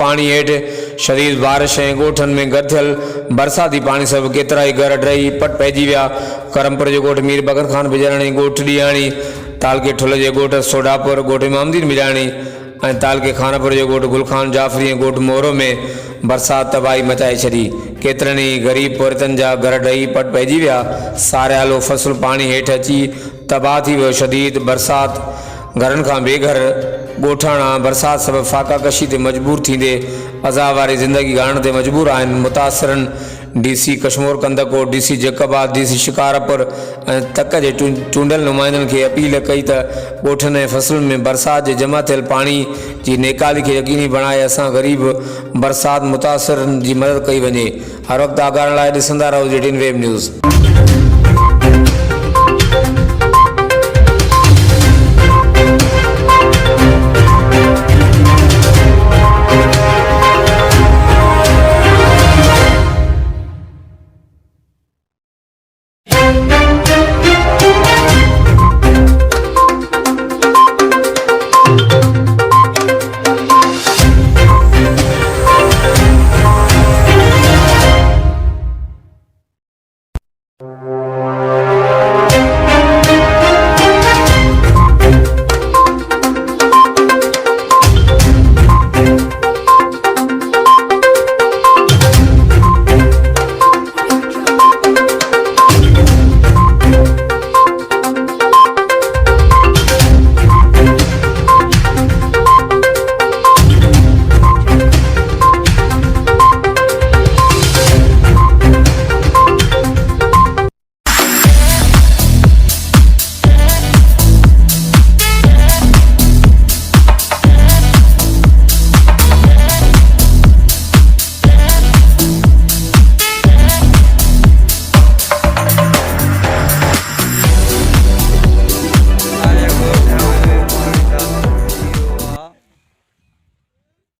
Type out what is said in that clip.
पाणी हेठि, शदीद बारिश ऐं ॻोठनि में गॾु थियल बरसाती पाणी सबबु केतराई घर ड्रही पट पइजी विया। करमपुर जे ॻोठ मीर बगर खान बिजराणी, ॻोठ ॾियाणी, तालके ठुल जे ॻोठ सोडापुर, ॻोठ इमामदीन बिजाणी ऐं तालके खानपुर जे ॻोठ गुलखान जाफरी ऐं ॻोठ मोरो में बरसात तबाही मचाए छॾी। केतिरनि ई ग़रीब पौरतनि जा घर ॾही पट पइजी विया। सारियालो फ़सुलु पाणी हेठि अची तबाह थी वियो। शदीद बरसात घरनि खां बेघर ॻोठाणा बरसात सबबु फाका कशी ते मजबूर थींदे अज़ाब वारी ज़िंदगी गाइण ते मजबूर आहिनि। मुतासिरनि DC Kashmir Kandhkot, DC जैकबाद, DC Shikarpur ऐं तक जे चूंडियल नुमाइंदनि खे अपील कई त ॻोठनि ऐं फसलुनि में बरसात जे जमा थियल पाणी जी नेकाली खे यकीनी बणाए असां ग़रीब बरसात मुतासिरनि जी मदद कई वञे। हर वक़्तु आगाहण लाइ ॾिसंदा रहो JTN वेब न्यूज़।